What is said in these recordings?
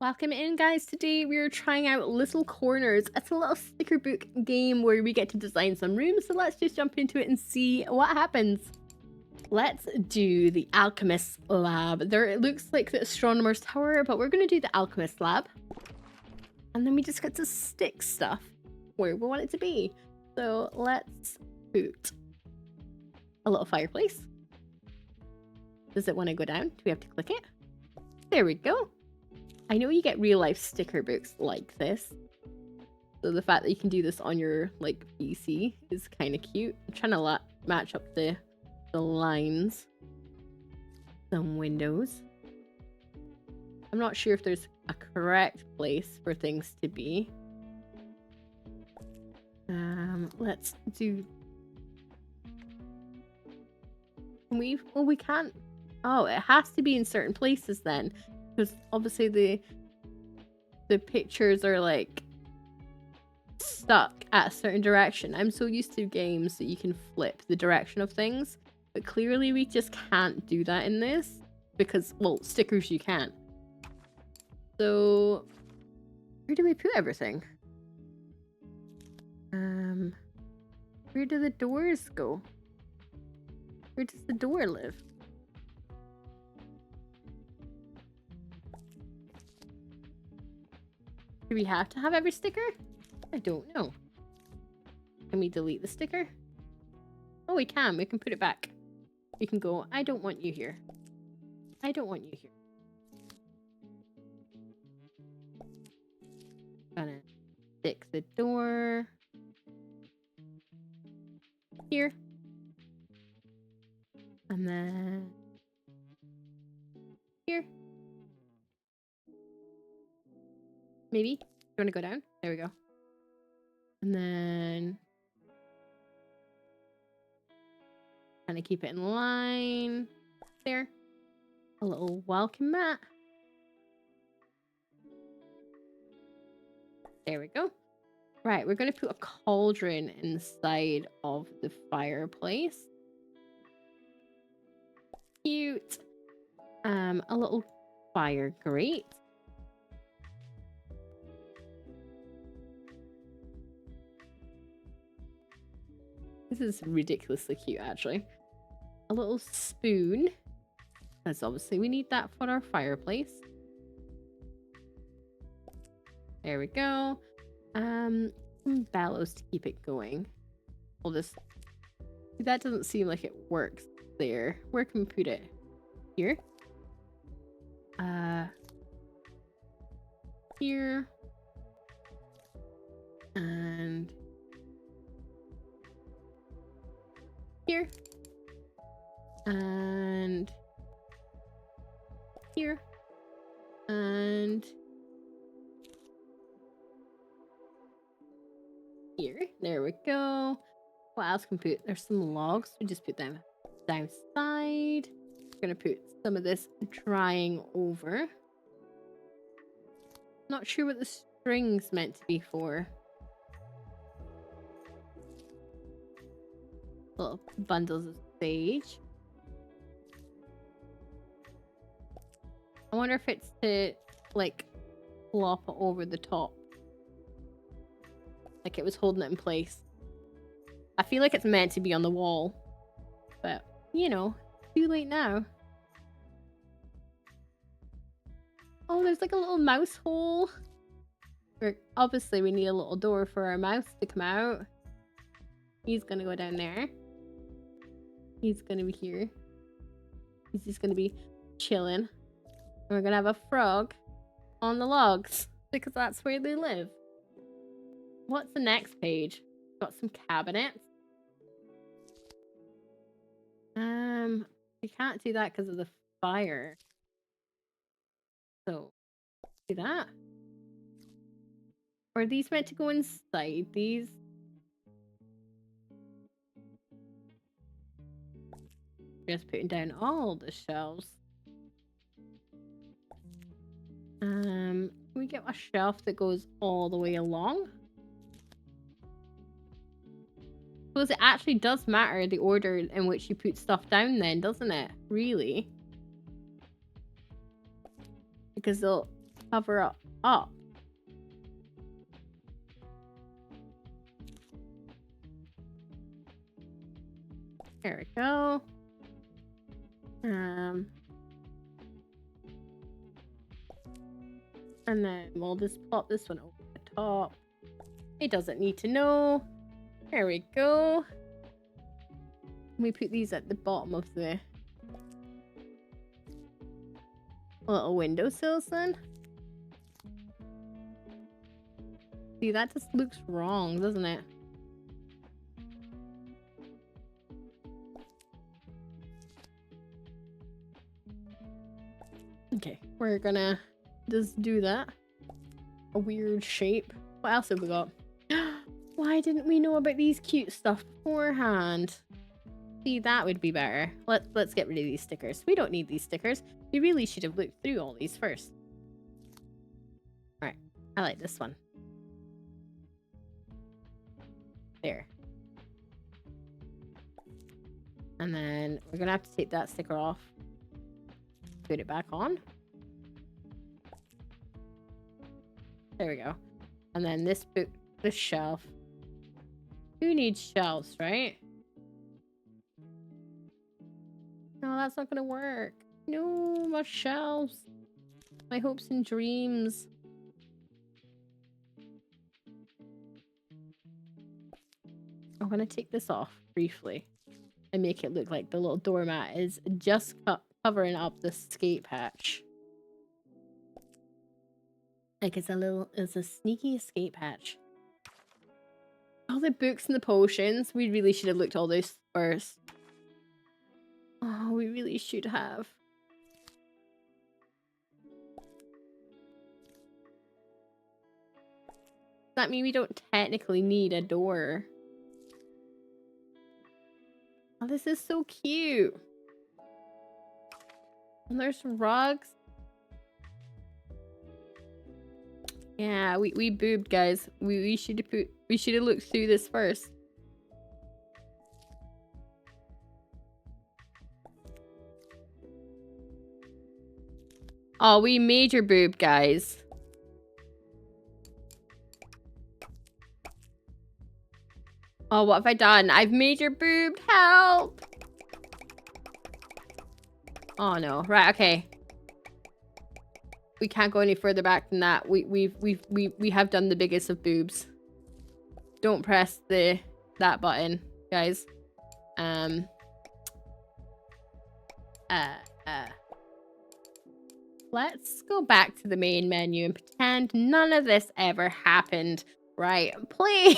Welcome in, guys. Today we are trying out Little Corners. It's a little sticker book game where we get to design some rooms, so let's just jump into it and see what happens. Let's do the Alchemist Lab. There it looks like the Astronomer's Tower, but we're going to do the Alchemist Lab. And then we just get to stick stuff where we want it to be. So let's put a little fireplace. Does it want to go down? Do we have to click it? There we go. I know you get real life sticker books like this. So the fact that you can do this on your PC is kind of cute. I'm trying to match up the lines. Some windows. I'm not sure if there's a correct place for things to be. Let's do... we can't... Oh, it has to be in certain places then. Because obviously the pictures are like stuck at a certain direction. I'm so used to games that you can flip the direction of things, but clearly we just can't do that in this because, well, stickers you can. So where do we put everything? Where do the doors go? Where does the door live? Do we have to have every sticker? I don't know. Can we delete the sticker? Oh, we can. We can put it back. We can go, I don't want you here. I don't want you here. Gonna stick the door here. And then here. Maybe. Do you want to go down? There we go. And then kind of keep it in line. There. A little welcome mat. There we go. Right, we're going to put a cauldron inside of the fireplace. Cute. A little fire grate. This is ridiculously cute, actually. A little spoon. Because obviously we need that for our fireplace. There we go. Some bellows to keep it going. We'll just... That doesn't seem like it works there. Where can we put it? Here? Here. And... here. And... here. And... here. There we go. What else can we put? There's some logs. We just put them downside. We're gonna put some of this drying over. Not sure what the string's meant to be for. Little bundles of sage. I wonder if it's to like plop it over the top. Like it was holding it in place. I feel like it's meant to be on the wall. But, you know, too late now. Oh, there's like a little mouse hole. Obviously, we need a little door for our mouse to come out. He's gonna go down there. He's gonna be here. He's just gonna be chilling. And we're gonna have a frog on the logs. Because that's where they live. What's the next page? Got some cabinets. We can't do that because of the fire. So, do that. Or are these meant to go inside these? Just putting down all the shelves. Can we get a shelf that goes all the way along? Because it actually does matter the order in which you put stuff down then, doesn't it? Really? Because they'll cover up. There we go. And then we'll just pop this one over the top. It doesn't need to know. There we go. We put these at the bottom of the little windowsills then. See, that just looks wrong, doesn't it? Okay, we're gonna just do that. A weird shape. What else have we got? Why didn't we know about these cute stuff beforehand? See, that would be better. Let's get rid of these stickers. We don't need these stickers. We really should have looked through all these first. Alright, I like this one. There. And then we're gonna have to take that sticker off. Put it back on. There we go. And then this shelf. Who needs shelves, right? No, that's not gonna work. No, my shelves. My hopes and dreams. I'm gonna take this off briefly and make it look like the little doormat is just covering up the skate patch. Like it's a sneaky escape hatch. All the books and the potions. We really should have looked all those first. Oh, we really should have. Does that mean we don't technically need a door? Oh, this is so cute. And there's rugs. Yeah, we boobed, guys. We should have looked through this first. Oh, we major boobed, guys. Oh, what have I done? I've major boobed. Help! Oh no. Right, okay. We can't go any further back than that. We have done the biggest of boobs. Don't press that button, guys. Let's go back to the main menu and pretend none of this ever happened. Right, please.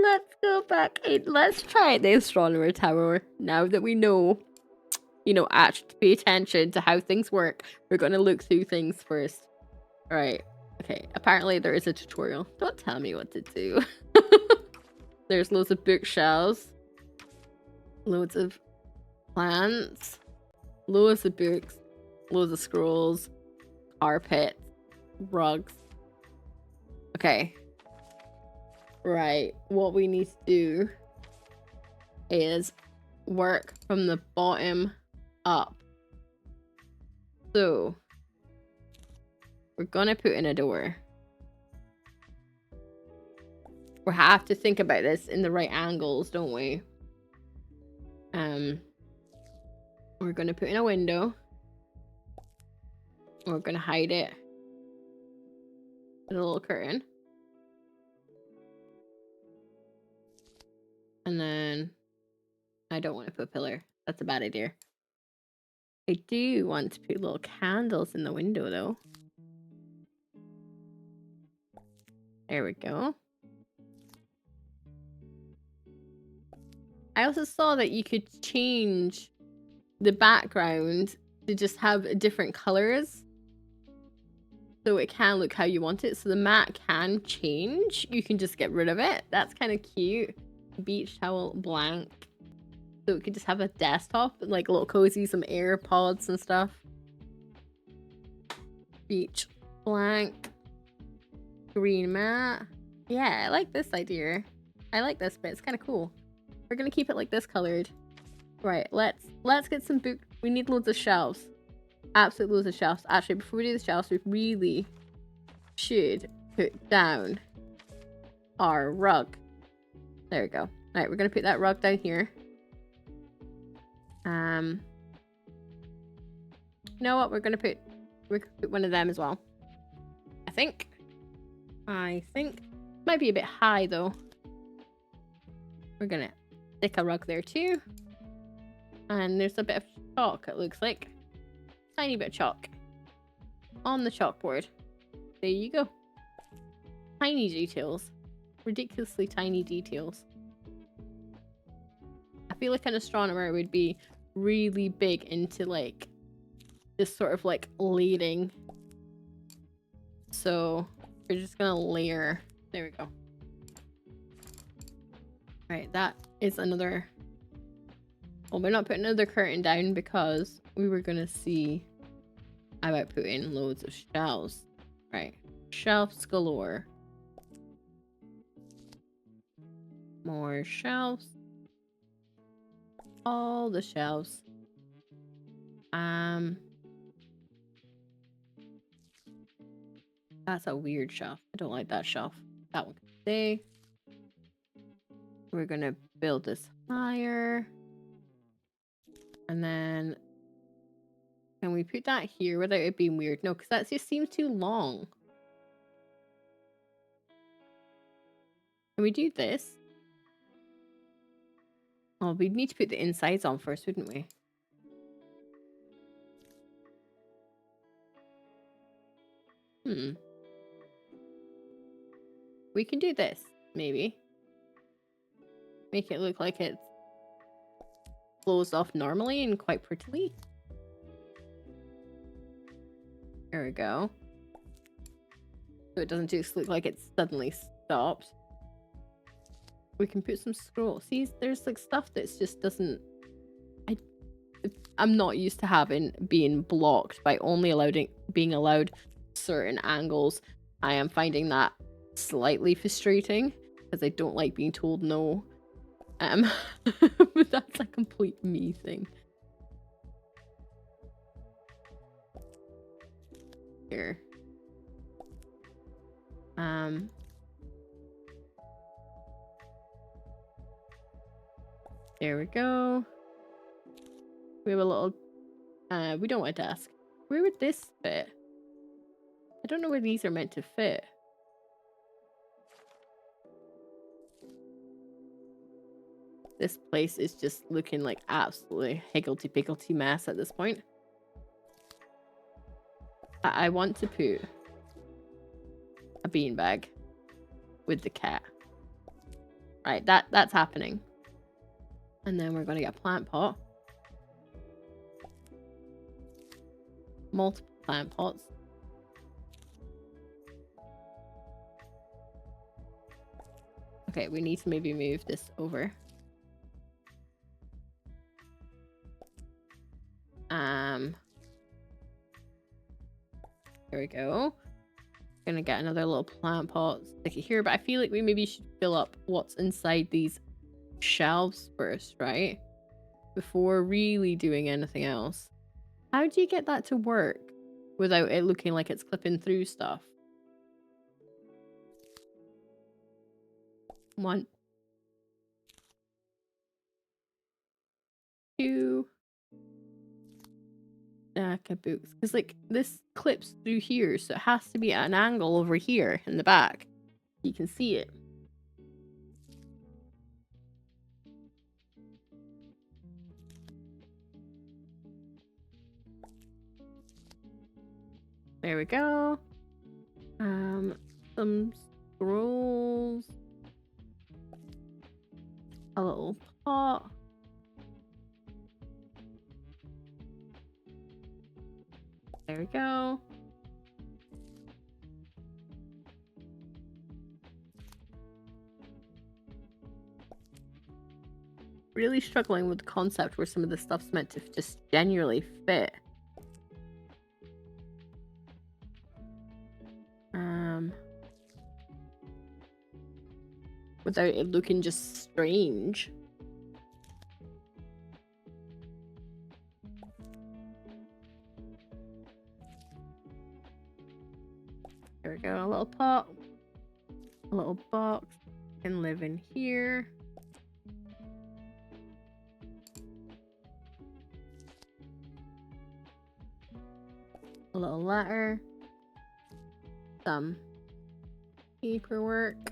Let's go back. Let's try the astronomer tower now that we know. You know, actually pay attention to how things work. We're gonna look through things first. Alright. Okay. Apparently there is a tutorial. Don't tell me what to do. There's loads of bookshelves. Loads of plants. Loads of books. Loads of scrolls. Carpet. Rugs. Okay. Right. What we need to do is work from the bottom up. So we're gonna put in a door. We have to think about this in the right angles, don't we? We're gonna put in a window. We're gonna hide it with a little curtain. And then I don't want to put a pillar. That's a bad idea. I do want to put little candles in the window though. There we go. I also saw that you could change the background to just have different colors. So it can look how you want it. So the mat can change. You can just get rid of it. That's kind of cute. Beach towel blank. So we could just have a desktop, like a little cozy, some AirPods and stuff. Beach blank. Green mat. Yeah, I like this idea. I like this bit. It's kind of cool. We're gonna keep it like this colored. Right, let's get some book. We need loads of shelves. absolutely loads of shelves. Actually, before we do the shelves, we really should put down our rug. There we go. Right, we're gonna put that rug down here. You know what? We're gonna put one of them as well. I think. Might be a bit high though. We're gonna stick a rug there too. And there's a bit of chalk, it looks like. Tiny bit of chalk on the chalkboard. There you go. Tiny details. Ridiculously tiny details. I feel like an astronomer would be really big into like this sort of like layering. So we're just gonna layer. There we go. Right, that is another. Well, we're not putting another curtain down because we were gonna see about putting loads of shelves. Right, shelves galore. More shelves. All the shelves. That's a weird shelf. I don't like that shelf. That one can stay. We're gonna build this higher. And then can we put that here without it being weird? No, because that just seems too long. Can we do this? Oh, we'd need to put the insides on first, wouldn't we? We can do this, maybe. Make it look like it's closed off normally and quite prettily. There we go. So it doesn't just look like it's suddenly stopped. We can put some scroll. See, there's like stuff that's just doesn't... I'm not used to being blocked by only being allowed certain angles. I am finding that slightly frustrating because I don't like being told no. But that's a complete me thing. Here. There we go. We have a little... we don't want a desk. Where would this fit? I don't know where these are meant to fit. This place is just looking like absolutely higgledy-piggledy mess at this point. I want to put a beanbag with the cat. Right, that's happening. And then we're going to get a plant pot. Multiple plant pots. Okay, we need to maybe move this over. There we go. Gonna get another little plant pot, stick it here, but I feel like we maybe should fill up what's inside these shelves first, right? Before really doing anything else. How do you get that to work without it looking like it's clipping through stuff? 1, 2. Caboose. Because like this clips through here, so it has to be at an angle over here in the back. You can see it. There we go. Some scrolls. A little pot. There we go. Really struggling with the concept where some of the stuff's meant to just genuinely fit. Without it looking just strange. There we go, a little pot. A little box. Can live in here. A little ladder. Some paperwork.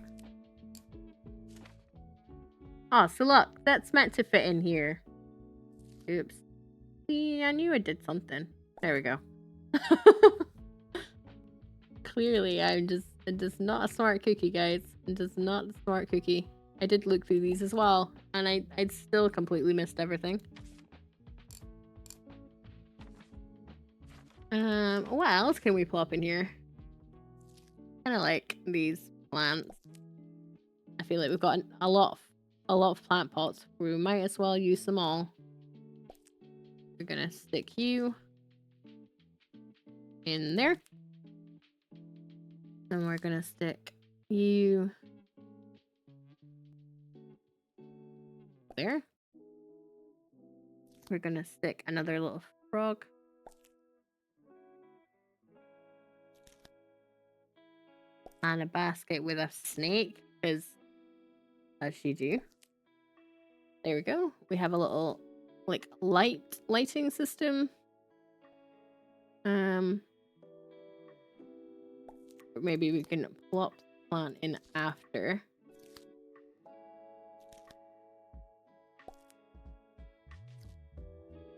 Oh, so look, that's meant to fit in here. Oops. See, I knew I did something. There we go. Clearly, I'm just not a smart cookie, guys. I'm just not a smart cookie. I did look through these as well, and I'd still completely missed everything. What else can we plop in here? Kind of like these plants. I feel like we've got a lot of plant pots. We might as well use them all. We're gonna stick you in there. And we're gonna stick you there. We're gonna stick another little frog. And a basket with a snake, because as you do. There we go. We have a little like lighting system. Maybe we can plop the plant in after.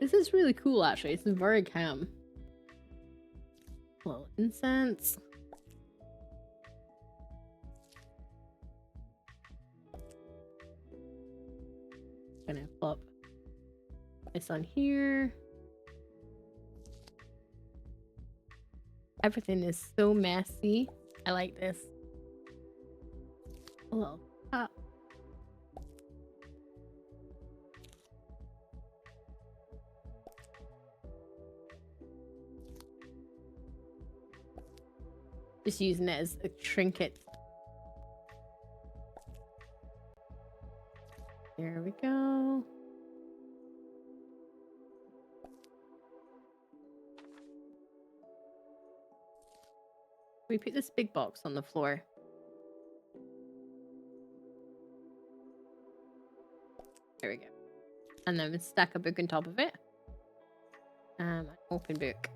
This is really cool, actually. It's very calm. A little incense. Gonna plop this on here. Everything is so messy. I like this. A little top. Just using it as a trinket. There we go. We put this big box on the floor. There we go. And then we stack a book on top of it. An open book.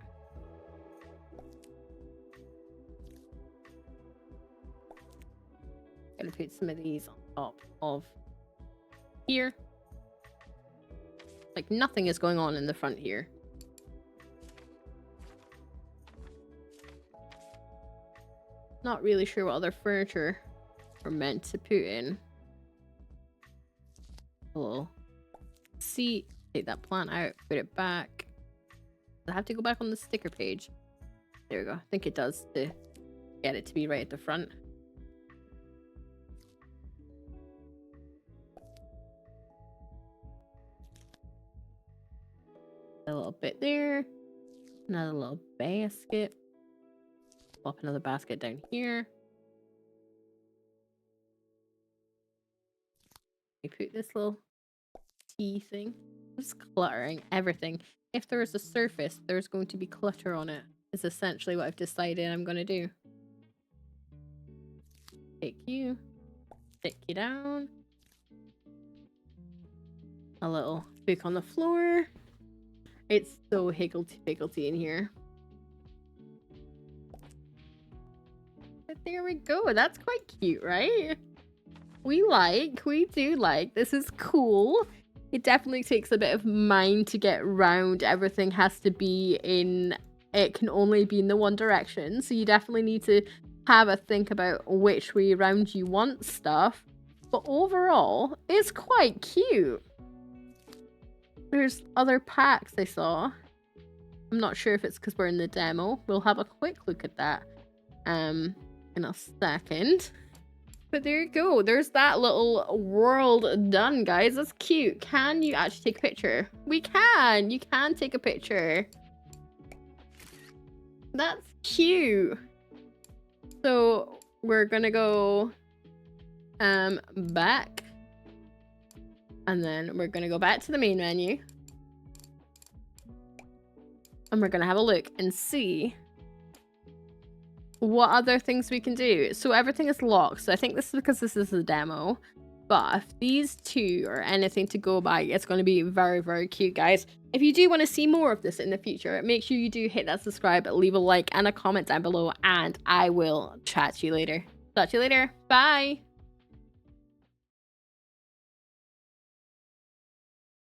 Gonna put some of these on top of here. Like nothing is going on in the front here. Not really sure what other furniture we're meant to put in. A little seat. Take that plant out, put it back. Does it have to go back on the sticker page? There we go. I think it does to get it to be right at the front. A little bit there. Another little basket. Plop another basket down here. We put this little tea thing. Just cluttering everything. If there is a surface, there's going to be clutter on it. Is essentially what I've decided I'm going to do. Take you. Stick you down. A little book on the floor. It's so higgledy-piggledy in here. But there we go. That's quite cute, right? We do like. This is cool. It definitely takes a bit of mind to get round. Everything has to be in... It can only be in the one direction. So you definitely need to have a think about which way around you want stuff. But overall, it's quite cute. There's other packs I saw. I'm not sure if it's because we're in the demo. We'll have a quick look at that in a second. But there you go. There's that little world done, guys. That's cute. Can you actually take a picture? We can. You can take a picture. That's cute. So we're gonna go back. And then we're going to go back to the main menu. And we're going to have a look and see what other things we can do? So everything is locked. So I think this is because this is a demo. But if these two are anything to go by, it's going to be very, very cute, guys. If you do want to see more of this in the future, make sure you do hit that subscribe, leave a like and a comment down below, and I will chat to you later. Talk to you later. Bye.